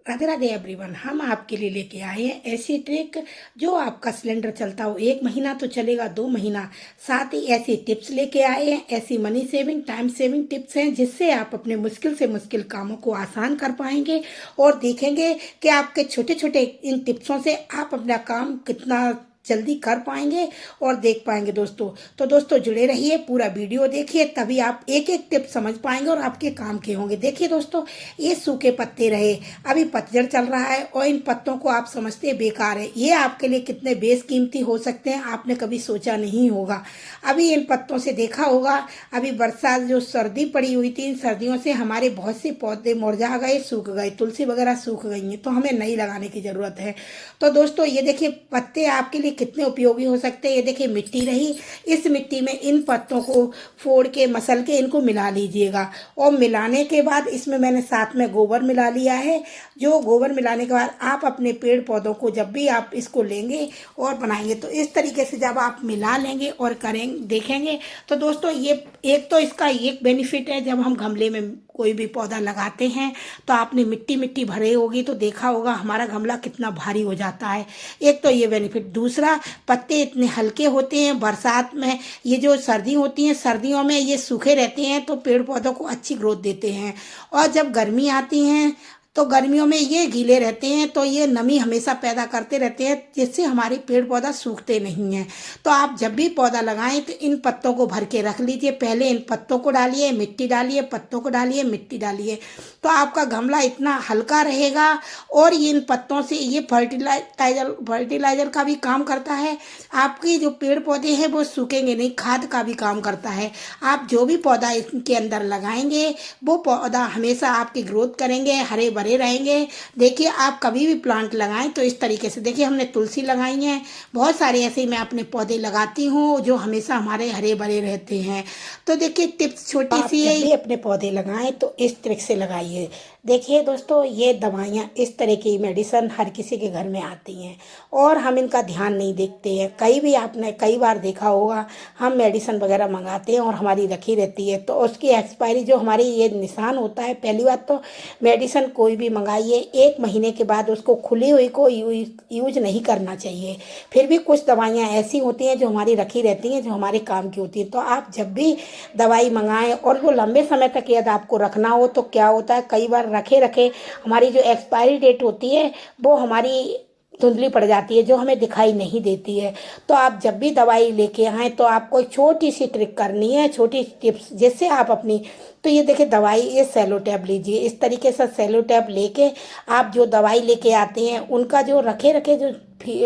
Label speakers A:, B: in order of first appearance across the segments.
A: Radhe Radhe everyone. हम आपके लिए लेके आए हैं ऐसी ट्रिक जो आपका सिलेंडर चलता हो 1 महीना तो चलेगा, 2 महीना। साथ ही ऐसी टिप्स लेके आए हैं, ऐसी money saving time saving tips हैं जिससे आप अपने मुश्किल से मुश्किल कामों को आसान कर पाएंगे और देखेंगे कि आपके छोटे छोटे इन टिप्सों से आप अपना काम कितना जल्दी कर पाएंगे और देख पाएंगे दोस्तों। तो दोस्तों जुड़े रहिए, पूरा वीडियो देखिए, तभी आप एक एक टिप समझ पाएंगे और आपके काम के होंगे। देखिए दोस्तों, ये सूखे पत्ते रहे, अभी पतझड़ चल रहा है और इन पत्तों को आप समझते हैं बेकार है, ये आपके लिए कितने बेशकीमती हो सकते हैं आपने कभी सोचा नहीं होगा। अभी इन पत्तों से देखा होगा, अभी बरसात जो सर्दी पड़ी हुई थी, इन सर्दियों से हमारे बहुत से पौधे मुरझा गए, सूख गए, तुलसी वगैरह सूख गई हैं, तो हमें नई लगाने की ज़रूरत है। तो दोस्तों ये देखिए पत्ते आपके लिए कितने उपयोगी हो सकते हैं। ये देखिए मिट्टी रही, इस मिट्टी में इन पत्तों को फोड़ के मसल के इनको मिला लीजिएगा और मिलाने के बाद इसमें मैंने साथ में गोबर मिला लिया है। जो गोबर मिलाने के बाद आप अपने पेड़ पौधों को जब भी आप इसको लेंगे और बनाएंगे तो इस तरीके से जब आप मिला लेंगे और करेंगे देखेंगे तो दोस्तों ये एक तो इसका एक बेनिफिट है, जब हम गमले में कोई भी पौधा लगाते हैं तो आपने मिट्टी मिट्टी भरे होगी तो देखा होगा हमारा गमला कितना भारी हो जाता है। एक तो ये बेनिफिट, दूसरा पत्ते इतने हल्के होते हैं, बरसात में ये जो सर्दी होती है सर्दियों में ये सूखे रहते हैं तो पेड़ पौधों को अच्छी ग्रोथ देते हैं। और जब गर्मी आती हैं तो गर्मियों में ये गीले रहते हैं तो ये नमी हमेशा पैदा करते रहते हैं जिससे हमारे पेड़ पौधा सूखते नहीं हैं। तो आप जब भी पौधा लगाएं तो इन पत्तों को भर के रख लीजिए, पहले इन पत्तों को डालिए, मिट्टी डालिए, पत्तों को डालिए, मिट्टी डालिए, तो आपका गमला इतना हल्का रहेगा। और ये इन पत्तों से ये फर्टिलाइजर का भी काम करता है, आपके जो पेड़ पौधे हैं वो सूखेंगे नहीं, खाद का भी काम करता है। आप जो भी पौधा इनके अंदर लगाएंगे वो पौधा हमेशा आपकी ग्रोथ करेंगे, हरे भरे रहेंगे। देखिए आप कभी भी प्लांट लगाएं तो इस तरीके से, देखिए हमने तुलसी लगाई है, बहुत सारे ऐसे मैं अपने पौधे लगाती हूँ जो हमेशा हमारे हरे भरे रहते हैं। तो देखिए टिप्स छोटी सी है, अपने पौधे लगाएं तो इस तरीके से लगाइए। देखिए दोस्तों, ये दवाइयाँ इस तरह की मेडिसिन हर किसी के घर में आती हैं और हम इनका ध्यान नहीं देखते हैं। आपने कई बार देखा होगा, हम मेडिसिन वगैरह मंगाते हैं और हमारी रखी रहती है तो उसकी एक्सपायरी जो हमारी ये निशान होता है। पहली बात तो मेडिसिन कोई भी मंगाइए 1 महीने के बाद उसको खुली हुई को यूज नहीं करना चाहिए। फिर भी कुछ दवाइयाँ ऐसी होती हैं जो हमारी रखी रहती हैं, जो हमारे काम की होती हैं। तो आप जब भी दवाई मंगाएं और वो लंबे समय तक यदि आपको रखना हो तो क्या होता है, कई बार रखे रखे हमारी जो एक्सपायरी डेट होती है वो हमारी धुंधली पड़ जाती है, जो हमें दिखाई नहीं देती है। तो आप जब भी दवाई लेके आएँ तो आपको छोटी सी ट्रिक करनी है, छोटी टिप्स जिससे आप अपनी, तो ये देखिए दवाई, ये सेलो टैब लीजिए, इस तरीके से सेलो टैब लेके आप जो दवाई लेके आते हैं उनका जो रखे रखे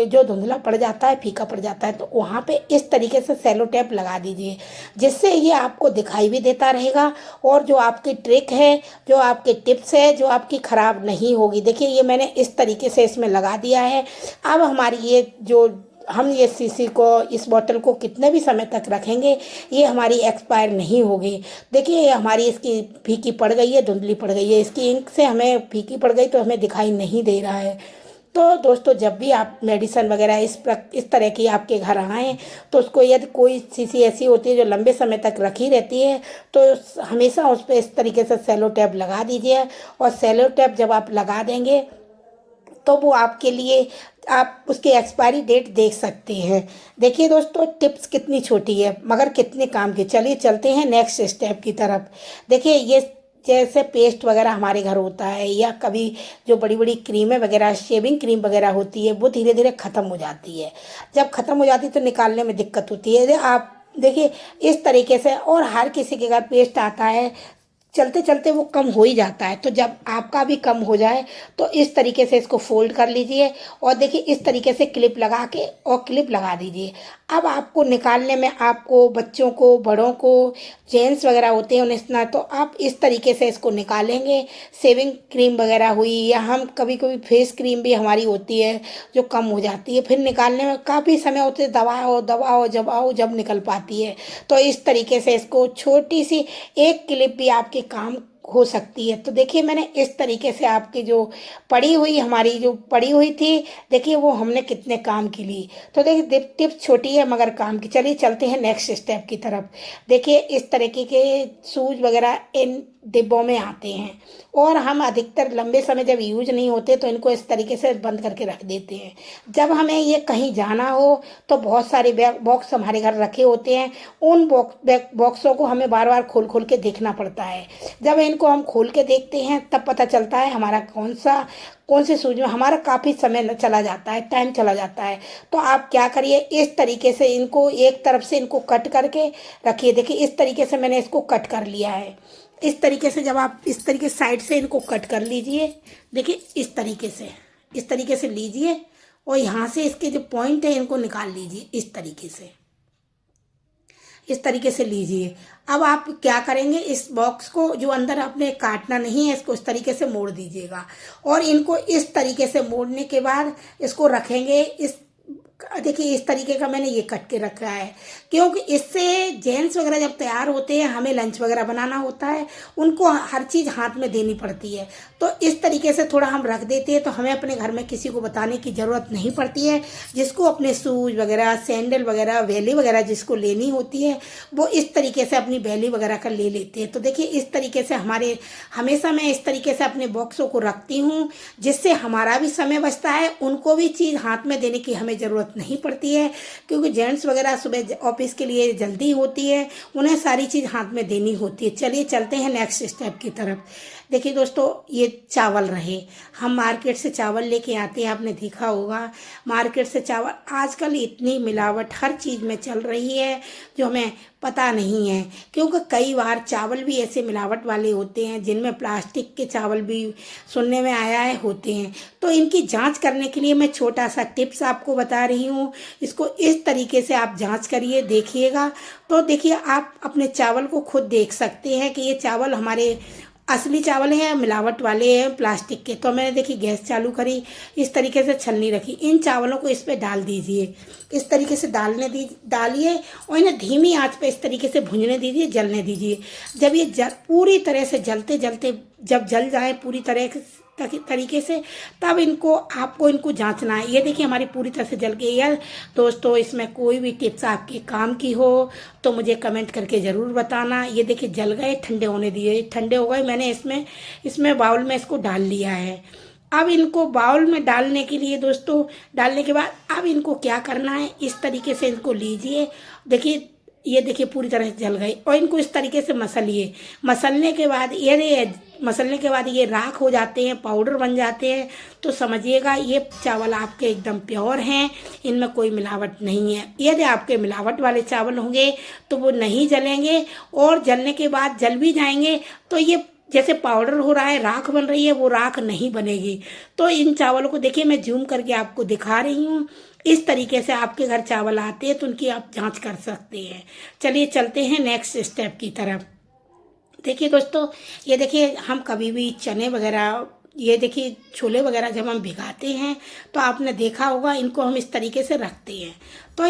A: जो धुंधला पड़ जाता है, फीका पड़ जाता है, तो वहाँ पे इस तरीके से सेलो टैप लगा दीजिए जिससे ये आपको दिखाई भी देता रहेगा और जो आपकी ट्रिक है, जो आपके टिप्स है, जो आपकी ख़राब नहीं होगी। देखिए ये मैंने इस तरीके से इसमें लगा दिया है। अब हमारी ये जो हम ये शीशी को, इस बोतल को कितने भी समय तक रखेंगे ये हमारी एक्सपायर नहीं होगी। देखिए ये हमारी इसकी फीकी पड़ गई है, धुंधली पड़ गई है, इसकी इंक से हमें फीकी पड़ गई तो हमें दिखाई नहीं दे रहा है। तो दोस्तों जब भी आप मेडिसिन वगैरह इस तरह की आपके घर आएँ तो उसको, यदि कोई शीशी ऐसी होती है जो लंबे समय तक रखी रहती है तो हमेशा उस पर इस तरीके से सेलो टैप लगा दीजिए। और सेलो टैप जब आप लगा देंगे तो वो आपके लिए, आप उसकी एक्सपायरी डेट देख सकते हैं। देखिए दोस्तों टिप्स कितनी छोटी है मगर कितने काम की। चलिए चलते हैं नेक्स्ट स्टेप की तरफ। देखिए ये जैसे पेस्ट वगैरह हमारे घर होता है या कभी जो बड़ी बड़ी क्रीमें वगैरह, शेविंग क्रीम वगैरह होती है, वो धीरे धीरे ख़त्म हो जाती है। जब ख़त्म हो जाती है तो निकालने में दिक्कत होती है। आप देखिए इस तरीके से, और हर किसी के घर पेस्ट आता है, चलते चलते वो कम हो ही जाता है। तो जब आपका भी कम हो जाए तो इस तरीके से इसको फोल्ड कर लीजिए और देखिए इस तरीके से क्लिप लगा के और क्लिप लगा दीजिए। अब आपको निकालने में, आपको बच्चों को, बड़ों को, जेंट्स वगैरह होते हैं उन्हें ना, तो आप इस तरीके से इसको निकालेंगे। शेविंग क्रीम वगैरह हुई या हम कभी कभी फेस क्रीम भी हमारी होती है जो कम हो जाती है, फिर निकालने में काफ़ी समय होते है, दबाओ दबाओ जबाओ जब निकल पाती है। तो इस तरीके से इसको छोटी सी एक क्लिप भी आपके काम हो सकती है। तो देखिए मैंने इस तरीके से आपकी जो हमारी जो पड़ी हुई थी, देखिए वो हमने कितने काम की ली। तो देखिए टिप्स छोटी है मगर काम की। चलिए चलते हैं नेक्स्ट स्टेप की तरफ। देखिए इस तरीके के शूज वगैरह इन डिब्बों में आते हैं, और हम अधिकतर लंबे समय जब यूज नहीं होते तो इनको इस तरीके से बंद करके रख देते हैं। जब हमें ये कहीं जाना हो तो बहुत सारे बॉक्स हमारे घर रखे होते हैं, उन बॉक्सों को हमें बार बार खोल खोल के देखना पड़ता है। जब इनको हम खोल के देखते हैं तब पता चलता है हमारा कौन से सूज में हमारा काफ़ी समय चला जाता है, टाइम चला जाता है। तो आप क्या करिए, इस तरीके से इनको एक तरफ से इनको कट करके रखिए। देखिए इस तरीके से मैंने इसको कट कर लिया है। इस तरीके से जब आप इस तरीके साइड से इनको कट कर लीजिए, देखिए इस तरीके से लीजिए, और यहाँ से इसके जो पॉइंट है इनको निकाल लीजिए। इस तरीके से लीजिए। अब आप क्या करेंगे, इस बॉक्स को जो अंदर आपने काटना नहीं है इसको इस तरीके से मोड़ दीजिएगा, और इनको इस तरीके से मोड़ने के बाद इसको रखेंगे। देखिए इस तरीके का मैंने ये कट के रखा है, क्योंकि इससे जेंट्स वगैरह जब तैयार होते हैं, हमें लंच वगैरह बनाना होता है, उनको हर चीज़ हाथ में देनी पड़ती है। तो इस तरीके से थोड़ा हम रख देते हैं, तो हमें अपने घर में किसी को बताने की ज़रूरत नहीं पड़ती है। जिसको अपने शूज वगैरह, सैंडल वगैरह, बेली वगैरह जिसको लेनी होती है वो इस तरीके से अपनी बेली वगैरह का ले लेते हैं। तो देखिए इस तरीके से हमेशा मैं इस तरीके से अपने बॉक्सों को रखती हूँ, जिससे हमारा भी समय बचता है, उनको भी चीज़ हाथ में देने की हमें ज़रूरत नहीं पड़ती है। क्योंकि जेंट्स वगैरह सुबह ऑफिस के लिए जल्दी होती है, उन्हें सारी चीज़ हाथ में देनी होती है। चलिए चलते हैं नेक्स्ट स्टेप की तरफ। देखिए दोस्तों, ये चावल रहे, हम मार्केट से चावल लेके आते हैं, आपने देखा होगा मार्केट से चावल। आजकल इतनी मिलावट हर चीज़ में चल रही है जो हमें पता नहीं है, क्योंकि कई बार चावल भी ऐसे मिलावट वाले होते हैं जिनमें प्लास्टिक के चावल भी सुनने में आया है होते हैं। तो इनकी जांच करने के लिए मैं छोटा सा टिप्स आपको बता रही हूँ। इसको इस तरीके से आप जांच करिए, देखिएगा। तो देखिए आप अपने चावल को खुद देख सकते हैं कि ये चावल हमारे असली चावल हैं या मिलावट वाले हैं प्लास्टिक के। तो मैंने देखिए गैस चालू करी, इस तरीके से छलनी रखी, इन चावलों को इस पे डाल दीजिए। इस तरीके से डालिए और इन्हें धीमी आंच पे इस तरीके से भुनने दीजिए, जलने दीजिए। जब ये पूरी तरह से जलते जब जल जाए पूरी तरीके से, तब आपको इनको जांचना है। ये देखिए हमारी पूरी तरह से जल गई है। दोस्तों, इसमें कोई भी टिप्स आपके काम की हो तो मुझे कमेंट करके ज़रूर बताना। ये देखिए जल गए, ठंडे होने दिए, ठंडे हो गए। मैंने इसमें बाउल में इसको डाल लिया है। अब इनको बाउल में डालने के लिए दोस्तों, डालने के बाद अब इनको क्या करना है, इस तरीके से इनको लीजिए। देखिए ये देखिए पूरी तरह से जल गई, और इनको इस तरीके से मसलिए। मसलने के बाद ये राख हो जाते हैं, पाउडर बन जाते हैं। तो समझिएगा ये चावल आपके एकदम प्योर हैं, इनमें कोई मिलावट नहीं है। यदि आपके मिलावट वाले चावल होंगे तो वो नहीं जलेंगे, और जलने के बाद जल भी जाएंगे तो ये जैसे पाउडर हो रहा है, राख बन रही है, वो राख नहीं बनेगी। तो इन चावलों को देखिए मैं जूम करके आपको दिखा रही हूँ। इस तरीके से आपके घर चावल आते हैं तो उनकी आप जांच कर सकते हैं। चलिए चलते हैं नेक्स्ट स्टेप की तरफ। देखिए दोस्तों, ये देखिए हम कभी भी चने वगैरह, ये देखिए छोले वगैरह जब हम भिगाते हैं तो आपने देखा होगा इनको हम इस तरीके से रखते हैं। तो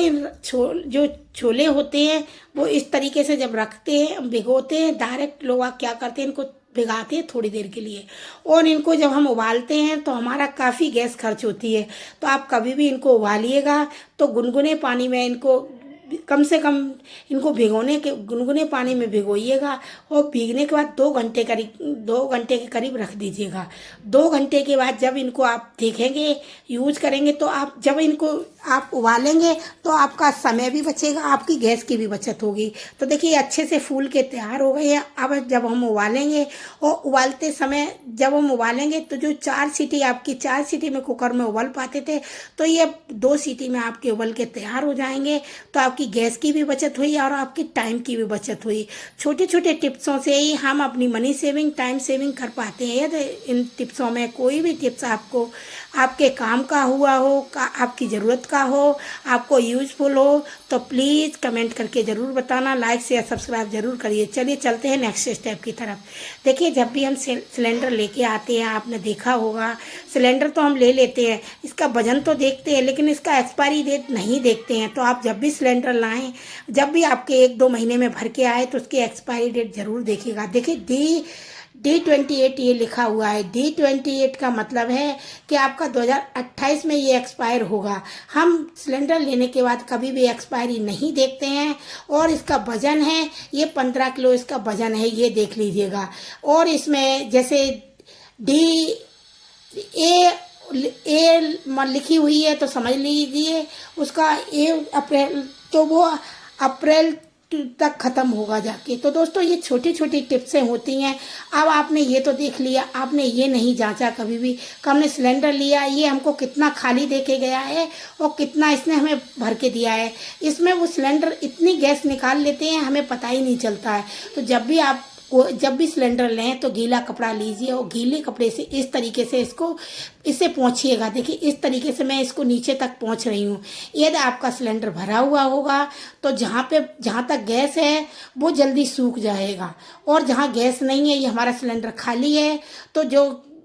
A: जो छोले होते हैं वो इस तरीके से जब रखते हैं, भिगोते हैं, डायरेक्ट लोग क्या करते हैं, इनको भिगाते हैं थोड़ी देर के लिए, और इनको जब हम उबालते हैं तो हमारा काफ़ी गैस खर्च होती है। तो आप कभी भी इनको उबालिएगा तो गुनगुने पानी में इनको कम से कम इनको गुनगुने पानी में भिगोइएगा, और भीगने के बाद 2 घंटे के करीब रख दीजिएगा। 2 घंटे के बाद जब इनको आप देखेंगे, यूज करेंगे, तो जब इनको आप उबालेंगे तो आपका समय भी बचेगा, आपकी गैस की भी बचत होगी। तो देखिए अच्छे से फूल के तैयार हो गए हैं। अब जब हम उबालेंगे, और उबालते समय जब हम उबालेंगे तो जो 4 सीटी में कुकर में उबल पाते थे, तो ये 2 सीटी में आपके उबल के तैयार हो जाएंगे। तो आपकी गैस की भी बचत हुई और आपकी टाइम की भी बचत हुई। छोटे छोटे टिप्सों से ही हम अपनी मनी सेविंग, टाइम सेविंग कर पाते हैं। यदि इन टिप्सों में कोई भी टिप्स आपको आपके काम का हुआ हो, आपकी ज़रूरत का हो, आपको यूजफुल हो, तो प्लीज़ कमेंट करके ज़रूर बताना। लाइक शेयर सब्सक्राइब ज़रूर करिए। चलिए चलते हैं नेक्स्ट स्टेप की तरफ। देखिए जब भी हम सिलेंडर लेके आते हैं, आपने देखा होगा सिलेंडर तो हम ले लेते हैं, इसका वजन तो देखते हैं लेकिन इसका एक्सपायरी डेट नहीं देखते हैं। तो आप जब भी सिलेंडर लाएं, जब भी आपके 1-2 महीने में भर के आए, तो उसकी एक्सपायरी डेट ज़रूर देखिएगा। देखिए D28 ये लिखा हुआ है। D28 का मतलब है कि आपका 2028 में ये एक्सपायर होगा। हम सिलेंडर लेने के बाद कभी भी एक्सपायरी नहीं देखते हैं। और इसका वजन है, ये 15 किलो इसका वजन है, ये देख लीजिएगा। और इसमें जैसे ए लिखी हुई है तो समझ लीजिए उसका अप्रैल, तो वो अप्रैल तक ख़त्म होगा जाके। तो दोस्तों ये छोटी छोटी टिप्सें होती हैं। अब आपने ये तो देख लिया, आपने ये नहीं जांचा कभी भी कि हमने सिलेंडर लिया, ये हमको कितना खाली दे के गया है और कितना इसने हमें भर के दिया है। इसमें वो सिलेंडर इतनी गैस निकाल लेते हैं, हमें पता ही नहीं चलता है। तो जब भी सिलेंडर लें तो गीला कपड़ा लीजिए और गीले कपड़े से इस तरीके से इसे पोंछिएगा। देखिए इस तरीके से मैं इसको नीचे तक पोंछ रही हूँ। यदि आपका सिलेंडर भरा हुआ होगा तो जहाँ तक गैस है वो जल्दी सूख जाएगा। और जहाँ गैस नहीं है, ये हमारा सिलेंडर खाली है, तो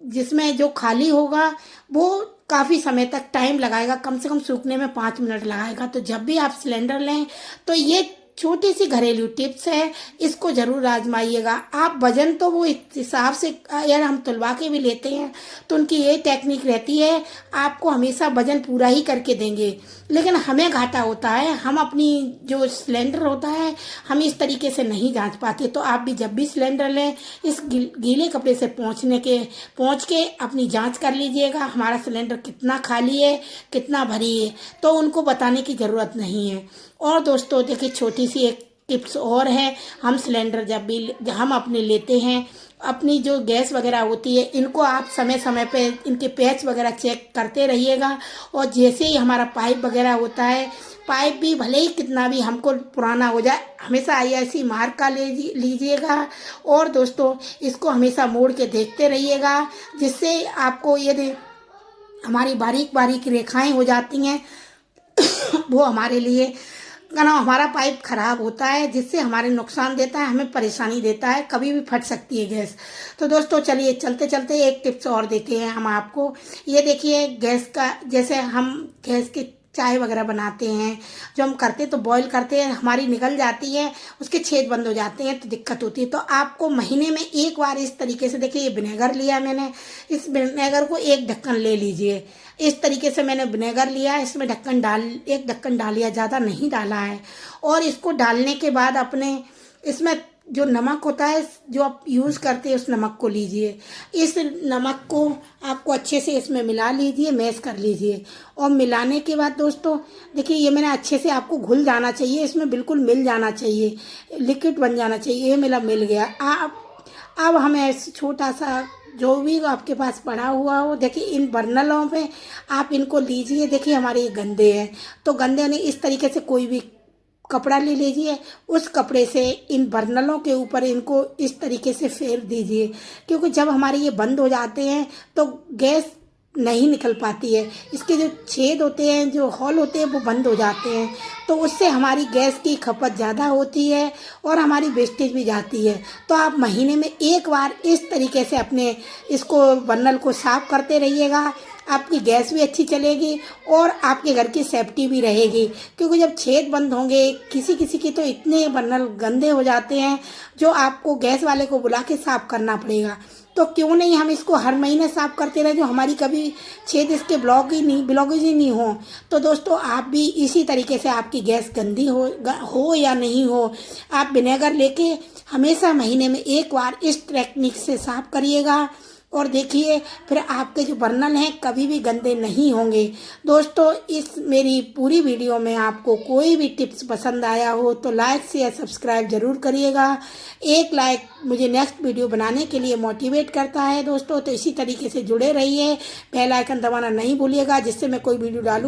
A: जिसमें जो खाली होगा वो काफ़ी समय तक टाइम लगाएगा, कम से कम सूखने में 5 मिनट लगाएगा। तो जब भी आप सिलेंडर लें तो ये छोटी सी घरेलू टिप्स है, इसको जरूर आजमाइएगा। आप वजन तो वो इस हिसाब से, यार हम तुलवा के भी लेते हैं तो उनकी ये टेक्निक रहती है, आपको हमेशा वजन पूरा ही करके देंगे, लेकिन हमें घाटा होता है। हम अपनी जो सिलेंडर होता है हम इस तरीके से नहीं जांच पाते। तो आप भी जब भी सिलेंडर लें इस गीले कपड़े से पोंछ के अपनी जांच कर लीजिएगा, हमारा सिलेंडर कितना खाली है कितना भरी है, तो उनको बताने की ज़रूरत नहीं है। और दोस्तों देखिए छोटी सी एक टिप्स और है, हम सिलेंडर जब भी हम अपने लेते हैं, अपनी जो गैस वगैरह होती है इनको आप समय समय पे इनके पैच वगैरह चेक करते रहिएगा। और जैसे ही हमारा पाइप वगैरह होता है, पाइप भी भले ही कितना भी हमको पुराना हो जाए, हमेशा IIC मार्क का लीजिएगा। और दोस्तों इसको हमेशा मोड़ के देखते रहिएगा, जिससे आपको यदि हमारी बारीक बारीक रेखाएं हो जाती हैं वो हमारे लिए हमारा पाइप खराब होता है, जिससे हमारे नुकसान देता है, हमें परेशानी देता है, कभी भी फट सकती है गैस। तो दोस्तों चलिए चलते चलते एक टिप्स और देते हैं हम आपको। ये देखिए गैस का, जैसे हम गैस के चाय वगैरह बनाते हैं, जो हम करते तो बॉईल करते हैं, हमारी निकल जाती है, उसके छेद बंद हो जाते हैं तो दिक्कत होती है। तो आपको महीने में एक बार इस तरीके से, देखिए ये विनेगर लिया मैंने, इस विनेगर को एक ढक्कन ले लीजिए। इस तरीके से मैंने विनेगर लिया, इसमें एक ढक्कन डालिया, ज़्यादा नहीं डाला है। और इसको डालने के बाद अपने इसमें जो नमक होता है जो आप यूज़ करते हैं उस नमक को लीजिए। इस नमक को आपको अच्छे से इसमें मिला लीजिए, मैश कर लीजिए। और मिलाने के बाद दोस्तों देखिए ये मैंने अच्छे से, आपको घुल जाना चाहिए, इसमें बिल्कुल मिल जाना चाहिए, लिक्विड बन जाना चाहिए। ये मेरा मिल गया। अब हमें छोटा सा जो भी आपके पास पड़ा हुआ हो, देखिए इन बर्नलों पे आप इनको लीजिए। देखिए हमारे ये गंदे हैं, तो गंदे नहीं, इस तरीके से कोई भी कपड़ा ले लीजिए, उस कपड़े से इन बर्नलों के ऊपर इनको इस तरीके से फेर दीजिए। क्योंकि जब हमारे ये बंद हो जाते हैं तो गैस नहीं निकल पाती है, इसके जो छेद होते हैं, जो हॉल होते हैं वो बंद हो जाते हैं। तो उससे हमारी गैस की खपत ज़्यादा होती है और हमारी वेस्टेज भी जाती है। तो आप महीने में एक बार इस तरीके से अपने इसको बर्नल को साफ करते रहिएगा, आपकी गैस भी अच्छी चलेगी और आपके घर की सेफ्टी भी रहेगी। क्योंकि जब छेद बंद होंगे, किसी किसी की तो इतने बर्नल गंदे हो जाते हैं जो आपको गैस वाले को बुला के साफ करना पड़ेगा। तो क्यों नहीं हम इसको हर महीने साफ करते रहे, जो हमारी कभी छेद इसके ब्लॉकेज ही नहीं हो। तो दोस्तों आप भी इसी तरीके से, आपकी गैस गंदी हो या नहीं हो, आप विनेगर लेके हमेशा महीने में एक बार इस टेक्निक से साफ करिएगा। और देखिए फिर आपके जो बर्नल हैं कभी भी गंदे नहीं होंगे। दोस्तों इस मेरी पूरी वीडियो में आपको कोई भी टिप्स पसंद आया हो तो लाइक शेयर सब्सक्राइब जरूर करिएगा। एक लाइक मुझे नेक्स्ट वीडियो बनाने के लिए मोटिवेट करता है दोस्तों। तो इसी तरीके से जुड़े रहिए, बेल आइकन दबाना नहीं भूलिएगा, जिससे मैं कोई वीडियो डालूँ